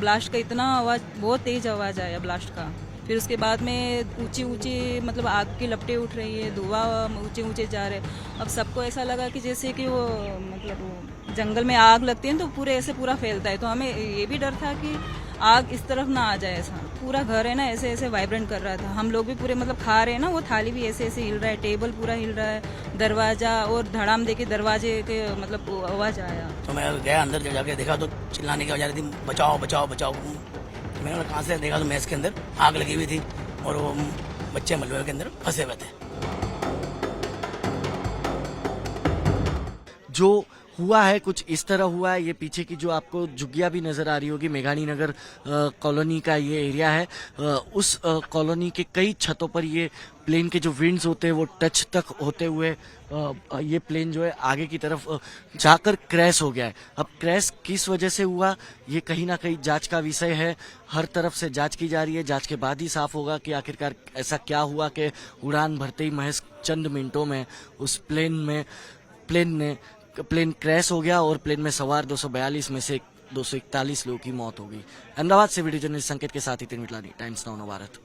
Blast का इतना आवाज़, बहुत तेज़ आवाज़ आया ब्लास्ट का। फिर उसके बाद में ऊंची ऊंची मतलब आग की लपटें उठ रही है, धुआं ऊंचे ऊंचे जा रहे। अब सबको ऐसा लगा कि जैसे कि वो मतलब वो जंगल में आग लगती है ना, तो पूरे ऐसे पूरा फैलता है। तो हमें ये भी डर था कि आग इस तरफ ना आ जाए। ऐसा पूरा घर है ना ऐसे ऐसे वाइब्रेंट कर रहा था। हम लोग भी पूरे मतलब खा रहे हैं ना, वो थाली भी ऐसे ऐसे हिल रहा है, टेबल पूरा हिल रहा है, दरवाजा और धड़ाम दे के दरवाजे के मतलब आवाज़ आया। तो मैं गया अंदर, जब जाके देखा तो चिल्लाने की आवाज आ रही थी, बचाओ बचाओ बचाओ। मैंने कहा कहाँ से, देखा तो मैस के अंदर आग लगी हुई थी और वो बच्चे मलबे के अंदर फंसे हुए थे। जो हुआ है कुछ इस तरह हुआ है। ये पीछे की जो आपको झुग्गियां भी नजर आ रही होगी, मेघानी नगर कॉलोनी का ये एरिया है। उस कॉलोनी के कई छतों पर ये प्लेन के जो विंड्स होते हैं वो टच तक होते हुए ये प्लेन जो है आगे की तरफ जाकर क्रैश हो गया है। अब क्रैश किस वजह से हुआ, ये कहीं ना कहीं जांच का विषय है। हर तरफ से जांच की जा रही है। जांच के बाद ही साफ होगा कि आखिरकार ऐसा क्या हुआ कि उड़ान भरते ही महज चंद मिनटों में उस प्लेन क्रैश हो गया और प्लेन में सवार 242 में से 241 लोगों की मौत हो गई। अहमदाबाद से वीडियो जर्नलिस्ट संकेत के साथ ही मिटलानी, टाइम्स नाउ नवभारत।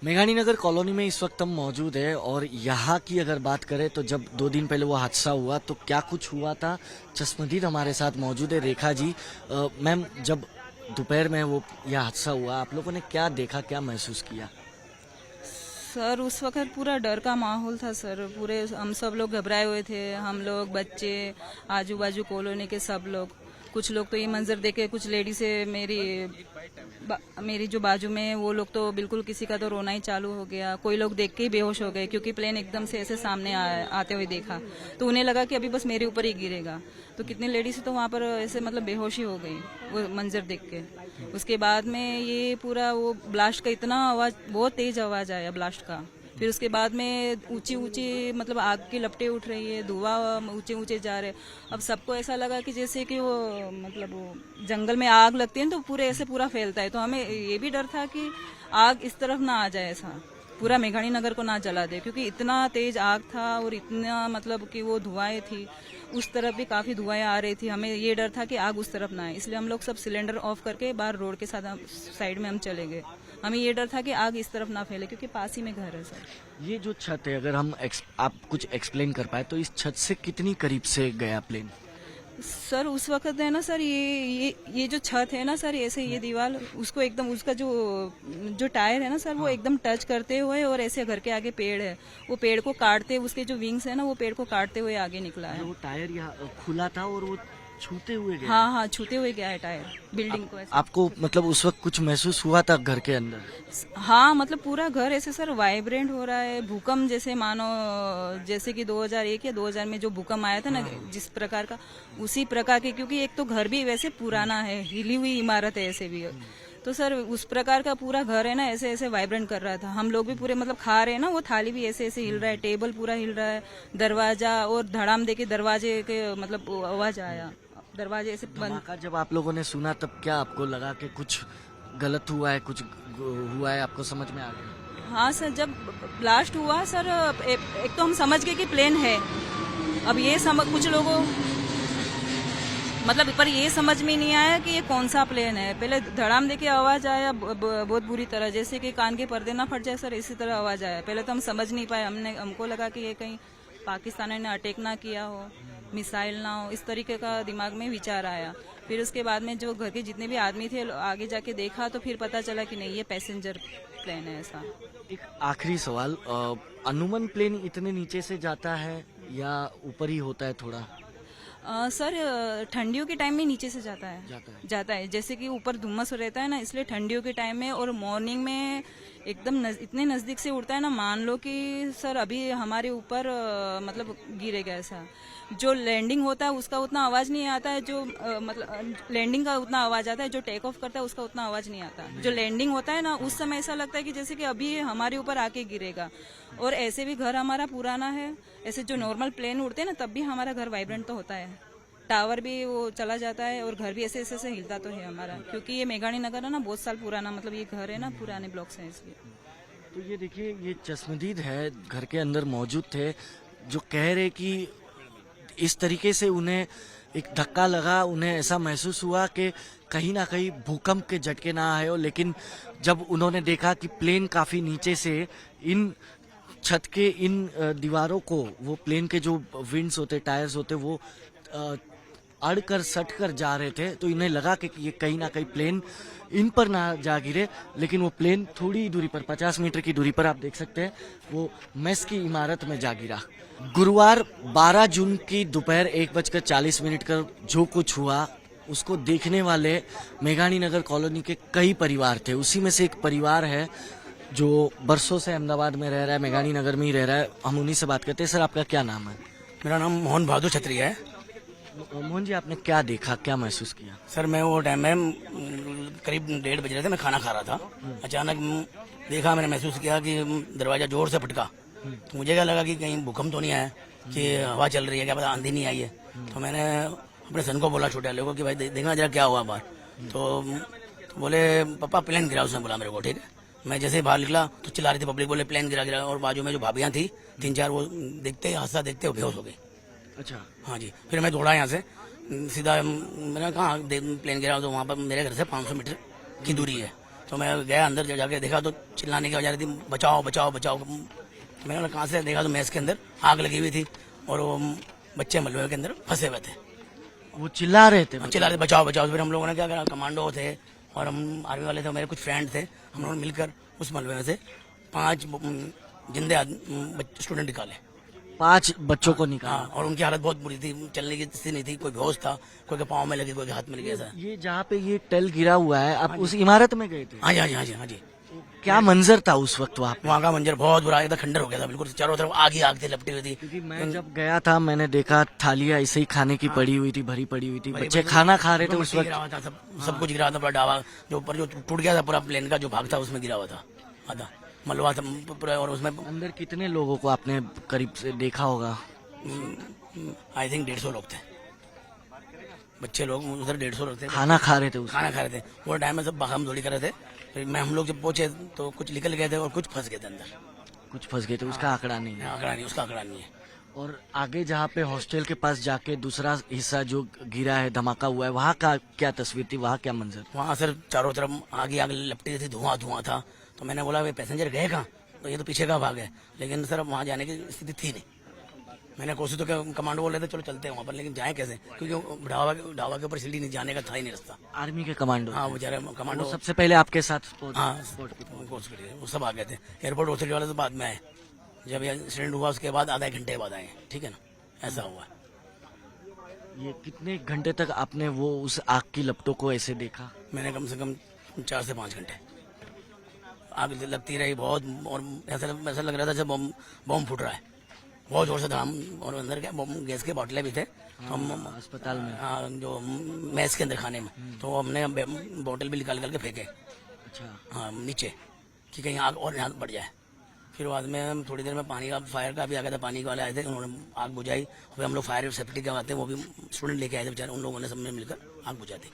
मेघानी नगर कॉलोनी में इस वक्त हम मौजूद है और यहाँ की अगर बात करें तो जब 2 दिन पहले वो हादसा हुआ तो क्या कुछ हुआ था, चश्मदीद हमारे साथ मौजूद है, रेखा जी। मैम, जब दोपहर में वो यह हादसा हुआ आप लोगों ने क्या देखा, क्या महसूस किया? सर उस वक्त पूरा डर का माहौल था सर। पूरे हम सब लोग घबराए हुए थे, हम लोग, बच्चे, आजू बाजू कॉलोनी के सब लोग। कुछ लोग तो ये मंजर देखे, कुछ लेडी से मेरी जो बाजू में वो लोग तो बिल्कुल, किसी का तो रोना ही चालू हो गया। कोई लोग देख के ही बेहोश हो गए क्योंकि प्लेन एकदम से ऐसे सामने आते हुए देखा तो उन्हें लगा कि अभी बस मेरे ऊपर ही गिरेगा। तो कितनी लेडीज तो वहाँ पर ऐसे मतलब बेहोश ही हो गई वो मंजर देख के। उसके बाद में ये पूरा वो ब्लास्ट का इतना आवाज़, बहुत तेज़ आवाज़ आया ब्लास्ट का। फिर उसके बाद में ऊंची ऊंची मतलब आग की लपटें उठ रही है, धुआं ऊंचे ऊंचे जा रहे। अब सबको ऐसा लगा कि जैसे कि वो मतलब वो जंगल में आग लगती है ना, तो पूरे ऐसे पूरा फैलता है। तो हमें ये भी डर था कि आग इस तरफ ना आ जाए, ऐसा पूरा मेघानी नगर को ना जला दे, क्योंकि इतना तेज आग था और इतना मतलब कि वो धुआएं थी। उस तरफ भी काफी धुआएं आ रही थी। हमें ये डर था कि आग उस तरफ ना आए, इसलिए हम लोग सब सिलेंडर ऑफ करके बाहर रोड के साइड में हम चले गए। हमें ये डर था कि आग इस तरफ ना फैले क्योंकि पास ही में घर है सर। ये जो छत है, अगर हम आप कुछ एक्सप्लेन कर पाए तो इस छत से कितनी करीब से गया प्लेन? सर उस वक्त है ना सर, ये जो छत है ना सर, ऐसे ये दीवार उसको एकदम, उसका जो टायर है ना सर, वो एकदम टच करते हुए, और ऐसे घर के आगे पेड़ है, वो पेड़ को काटते, उसके जो विंग्स है ना वो पेड़ को काटते हुए आगे निकला है। वो टायर यहाँ खुला था और वो छूते हुए गया? हाँ हाँ, छूते हुए गया है टायर बिल्डिंग को ऐसे। आपको मतलब उस वक्त कुछ महसूस हुआ था घर के अंदर? हाँ, मतलब पूरा घर ऐसे सर वाइब्रेंट हो रहा है, भूकंप जैसे, मानो जैसे कि 2001 या 2000 में जो भूकंप आया था ना, जिस प्रकार का, उसी प्रकार के। क्योंकि एक तो घर भी वैसे पुराना है, हिली हुई इमारत है ऐसे भी, तो सर उस प्रकार का पूरा घर है ना, ऐसे ऐसे वाइब्रेंट कर रहा था। हम लोग भी पूरे मतलब खा रहे हैं ना, वो थाली भी ऐसे ऐसे हिल रहा है, टेबल पूरा हिल रहा है, दरवाजा और धड़ाम दे के दरवाजे के मतलब आवाज आया, दरवाजे ऐसे बंद। जब आप लोगों ने सुना तब क्या आपको लगा कि कुछ गलत हुआ है, कुछ हुआ है, आपको समझ में आ गया? हाँ सर, जब ब्लास्ट हुआ सर, एक तो हम समझ गए कि प्लेन है। अब ये कुछ लोगों मतलब पर ये समझ में नहीं आया कि ये कौन सा प्लेन है। पहले धड़ाम देके आवाज आया बहुत बुरी तरह, जैसे कि कान के पर्दे ना फट जाए सर, इसी तरह आवाज आया। पहले तो हम समझ नहीं पाए, हमको लगा कि ये कहीं पाकिस्तान ने अटैक ना किया हो, मिसाइल ना हो, इस तरीके का दिमाग में विचार आया। फिर उसके बाद में जो घर के जितने भी आदमी थे, आगे जाके देखा तो फिर पता चला कि नहीं, ये पैसेंजर प्लेन है। ऐसा एक आखिरी सवाल, अनुमान प्लेन इतने नीचे से जाता है या ऊपर ही होता है थोड़ा? सर ठंडियों के टाइम में नीचे से जाता है। जैसे कि ऊपर धुम्मस रहता है ना, इसलिए ठंडियों के टाइम में और मॉर्निंग में एकदम इतने नजदीक से उड़ता है ना, मान लो कि सर अभी हमारे ऊपर मतलब गिरेगा ऐसा। जो लैंडिंग होता है उसका उतना आवाज नहीं आता है, जो मतलब लैंडिंग का उतना आवाज आता है, जो टेक ऑफ करता है उसका उतना आवाज नहीं आता। जो लैंडिंग होता है ना, उस समय ऐसा लगता है कि जैसे कि अभी हमारे ऊपर आके गिरेगा। और ऐसे भी घर हमारा पुराना है, ऐसे जो नॉर्मल प्लेन उड़ते हैं ना, तब भी हमारा घर वाइब्रेंट तो होता है, टावर भी वो चला जाता है और घर भी ऐसे ऐसे से हिलता तो है हमारा, क्योंकि ये मेघानी नगर है ना, बहुत साल पुराना, मतलब ये घर है ना, पुराने ब्लॉक्स हैं इसलिए। तो ये देखिए, ये चश्मदीद है घर के अंदर मौजूद थे, जो कह रहे कि इस तरीके से उन्हें एक धक्का लगा, उन्हें ऐसा महसूस हुआ कि कहीं ना कहीं भूकंप के झटके ना आए हो। लेकिन जब उन्होंने देखा कि प्लेन काफी नीचे से इन छत के इन दीवारों को, वो प्लेन के जो विंड्स होते, टायर्स होते, वो अड़कर सटकर जा रहे थे, तो इन्हें लगा कि ये कहीं ना कहीं प्लेन इन पर ना जा गिरे। लेकिन वो प्लेन थोड़ी दूरी पर, 50 मीटर की दूरी पर आप देख सकते हैं, वो मेस की इमारत में जा गिरा। गुरुवार 12 जून की दोपहर 1:40 का जो कुछ हुआ, उसको देखने वाले मेघानी नगर कॉलोनी के कई परिवार थे। उसी में से एक परिवार है जो बरसों से अहमदाबाद में रह रहा है, मेघानी नगर में ही रह रहा है। हम उन्हीं से बात करते हैं। सर, आपका क्या नाम है? मेरा नाम मोहन बहादुर छत्री है। मोहन जी, आपने क्या देखा, क्या महसूस किया? सर, मैं वो टाइम में करीब 1:30 बज रहे थे, मैं खाना खा रहा था। अचानक देखा, मैंने महसूस किया कि दरवाजा जोर से फटका। तो मुझे क्या लगा कि कहीं भूकंप तो नहीं आया, कि हवा चल रही है, क्या पता आंधी नहीं आई है। तो मैंने अपने सन को बोला, छोटे वाले को, कि भाई देखना जरा क्या हुआ बाहर। तो बोले पापा प्लेन गिरा, उसने बोला मेरे को। ठीक है, मैं जैसे ही बाहर निकला तो चिल्ला रही थी पब्लिक, बोले प्लेन गिरा गिरा। और बाजू में जो भाभियां थी 3-4, वो देखते हादसा देखते हो बेहोश हो गई। अच्छा। हाँ जी। फिर मैं दौड़ा यहाँ से सीधा, मैंने कहा प्लेन गिरा, तो वहाँ पर मेरे घर से 500 मीटर की दूरी है। तो मैं गया अंदर, जाके देखा तो चिल्लाने की आवाज आ रही थी, बचाओ बचाओ बचाओ। मैंने कहाँ से देखा तो मेस के अंदर आग लगी हुई थी और वो बच्चे मलबे के अंदर फंसे हुए थे। वो चिल्ला रहे थे? चिल्ला रहे बचाओ बचाओ। फिर हम लोगों ने क्या करा, कमांडो थे और हम आर्मी वाले थे, मेरे कुछ फ्रेंड थे, हम लोगों ने मिलकर उस मलबे में से 5 जिंदे स्टूडेंट निकाले। 5 बच्चों को निकाला? हाँ, और उनकी हालत बहुत बुरी थी, चलने की स्थिति नहीं थी। कोई बेहोश था, कोई के पाँव में लगी, कोई के हाथ में लगी। ऐसा। ये जहाँ पे ये टेल गिरा हुआ है, आप उस इमारत में गए थे? हाँ जी, हाँ जी, हाँ जी, हाँ जी। क्या मंजर था उस वक्त वहाँ पे? वहाँ का मंजर बहुत बुरा, एकदम खंडर हो गया था, बिल्कुल चारों तरफ आग ही आग थी, लपटी हुई थी। क्योंकि मैं जब गया था, मैंने देखा थालियां ऐसे ही खाने की पड़ी हुई थी, भरी पड़ी हुई थी, बच्चे खाना खा रहे थे उस वक्त। गिरा हुआ था, सब कुछ गिरा हुआ था। पूरा डावा जो ऊपर जो टूट गया था, पूरा प्लेन का जो भाग था उसमें गिरा हुआ था, आधा मलबा था पूरा। और उसमें अंदर कितने लोगों को आपने करीब से देखा होगा? आई थिंक 150 लोग थे, बच्चे लोग उधर 150 लोग थे, खाना खा रहे थे उस खाना खा रहे थे। वो टाइम में सब भागम दौड़ी कर रहे थे। फिर हम लोग जब पहुंचे तो कुछ निकल गए थे और कुछ फंस गए थे अंदर। कुछ फंस गए थे, उसका आंकड़ा नहीं है? आंकड़ा नहीं, उसका आंकड़ा नहीं है। और आगे जहाँ पे हॉस्टल के पास जाके दूसरा हिस्सा जो गिरा है, धमाका हुआ है, वहाँ का क्या तस्वीर थी, वहाँ क्या मंजर? वहाँ सर चारों तरफ आग आग लपटी थी, धुआं धुआं था। तो मैंने बोला भाई पैसेंजर गए कहाँ, तो ये तो पीछे का भाग है। लेकिन सर वहाँ जाने की स्थिति थी नहीं। मैंने कोशिश तो क्या, कमांडो बोल रहे थे चलो चलते हैं वहाँ पर, लेकिन जाए कैसे, क्योंकि ढाबा के ऊपर सीढ़ी नहीं, जाने का था ही नहीं रास्ता। आर्मी के कमांडो? हाँ, बेचारे कमांडो वो सबसे पहले आपके साथ हाँ कोशिश करिए, वो सब आ गए थे। एयरपोर्ट ऑथोरिटी वाले तो बाद में आए, जब ये एक्सीडेंट हुआ उसके बाद आधा घंटे बाद आए। ठीक है ना, ऐसा हुआ। ये कितने घंटे तक आपने वो उस आग की लपटों को ऐसे देखा? मैंने कम से कम 4 से 5 घंटे आग लगती रही बहुत। और ऐसा लग रहा था जब बम फूट रहा है, बहुत जोर से धाम। और अंदर क्या गैस के बोतलें भी थे। हम अस्पताल में? हाँ, जो मैस के अंदर खाने में, तो हमने बोतल भी निकाल के फेंके। अच्छा। हाँ, नीचे, कि कहीं आग और यहाँ बढ़ जाए। फिर बाद में थोड़ी देर में पानी का, फायर का भी आ गया था, पानी वाले आए थे, उन्होंने आग बुझाई। फिर हम लोग फायर सेफ्टी के आते हैं, वो भी स्टूडेंट लेके आए थे बेचारे, उन लोगों ने सबने मिलकर आग बुझा दी।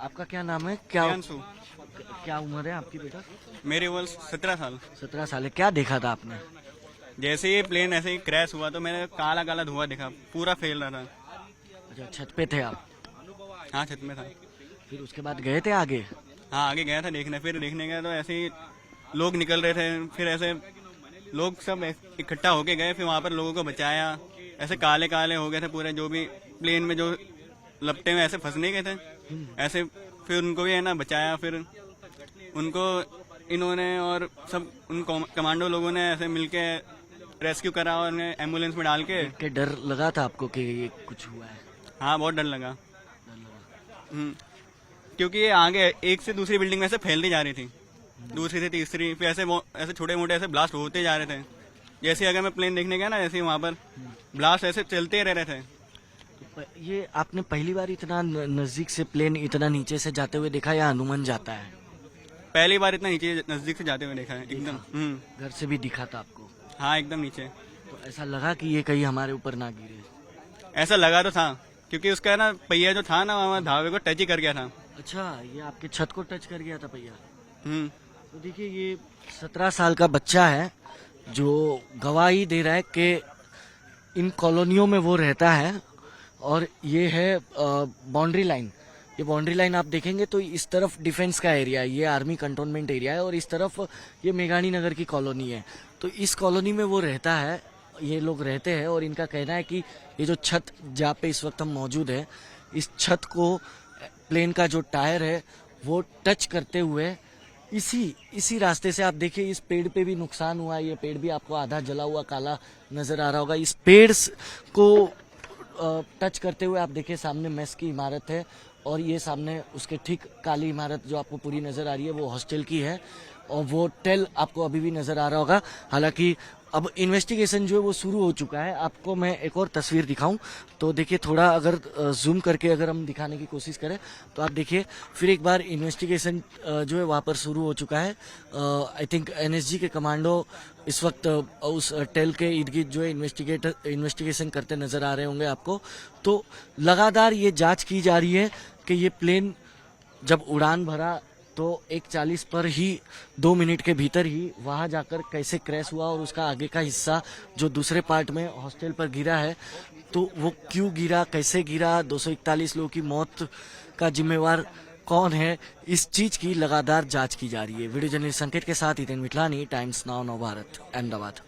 आपका क्या नाम है? क्या उम्र है आपकी बेटा? मेरी उम्र 17 साल। 17 साल है। क्या देखा था आपने? जैसे ये प्लेन ऐसे ही क्रैश हुआ तो मैंने काला काला धुआं देखा, पूरा फैल रहा था। अच्छा, छत पे थे आप? हाँ, छत में था। फिर उसके बाद गए थे आगे? हाँ, आगे गया था देखने। फिर देखने गया तो ऐसे ही लोग निकल रहे थे, फिर ऐसे लोग सब इकट्ठा होके गए, फिर वहाँ पर लोगों को बचाया। ऐसे काले काले हो गए थे पूरे, जो भी प्लेन में जो लपटे में ऐसे फंसने गए थे ऐसे। फिर उनको भी है ना बचाया। फिर उनको इन्होंने और सब उन कमांडो लोगों ने ऐसे मिलके रेस्क्यू करा और उन्हें एम्बुलेंस में डाल के। डर लगा था आपको कि ये कुछ हुआ है? हाँ, बहुत डर लगा। क्योंकि ये आगे एक से दूसरी बिल्डिंग में से फैलती जा रही थी, दूसरी से तीसरी, फिर ऐसे छोटे मोटे ऐसे ब्लास्ट होते जा रहे थे। जैसे अगर मैं प्लेन देखने गया ना, ऐसे वहाँ पर ब्लास्ट ऐसे चलते रह रहे थे। तो ये आपने पहली बार इतना नजदीक से प्लेन इतना नीचे से जाते हुए देखा या अनुमान जाता है? पहली बार इतना नीचे नजदीक से जाते हुए देखा है एकदम। घर से भी दिखा था आपको? हाँ, एकदम नीचे। तो ऐसा लगा कि ये कहीं हमारे ऊपर ना गिरे? ऐसा लगा तो था, क्योंकि उसका ना पहिया जो था ना, वहाँ ढाबे को टच ही कर गया था। अच्छा, ये आपके छत को टच कर गया था पहिया? तो देखिए, ये 17 साल का बच्चा है जो गवाही दे रहा है कि इन कॉलोनियों में वो रहता है और ये है बाउंड्री लाइन। ये बाउंड्री लाइन आप देखेंगे तो इस तरफ डिफेंस का एरिया है, ये आर्मी कंटोनमेंट एरिया है और इस तरफ ये मेघानी नगर की कॉलोनी है। तो इस कॉलोनी में वो रहता है, ये लोग रहते हैं और इनका कहना है कि ये जो छत जहाँ पे इस वक्त हम मौजूद है, इस छत को प्लेन का जो टायर है वो टच करते हुए इसी रास्ते से, आप देखिए इस पेड़ पे भी नुकसान हुआ है, ये पेड़ भी आपको आधा जला हुआ काला नजर आ रहा होगा। इस पेड़ को टच करते हुए आप देखिए सामने मेस की इमारत है और ये सामने उसके ठीक काली इमारत जो आपको पूरी नजर आ रही है वो हॉस्टल की है और वो टेल आपको अभी भी नजर आ रहा होगा। हालांकि अब इन्वेस्टिगेशन जो है वो शुरू हो चुका है। आपको मैं एक और तस्वीर दिखाऊं तो देखिए, थोड़ा अगर जूम करके अगर हम दिखाने की कोशिश करें तो आप देखिए फिर एक बार इन्वेस्टिगेशन जो है वहाँ पर शुरू हो चुका है। आई थिंक एनएसजी के कमांडो इस वक्त उस टेल के इर्द गिर्द जो है इन्वेस्टिगेशन करते नजर आ रहे होंगे आपको। तो लगातार ये जांच की जा रही है कि ये प्लेन जब उड़ान भरा तो 1:40 पर ही 2 मिनट के भीतर ही वहां जाकर कैसे क्रैश हुआ और उसका आगे का हिस्सा जो दूसरे पार्ट में हॉस्टल पर गिरा है तो वो क्यों गिरा, कैसे गिरा, 241 लोगों की मौत का जिम्मेवार कौन है, इस चीज की लगातार जांच की जा रही है। वीडियो जर्नलिस्ट संकेत के साथ हितेन मिठलानी, टाइम्स नाउ नव भारत, अहमदाबाद।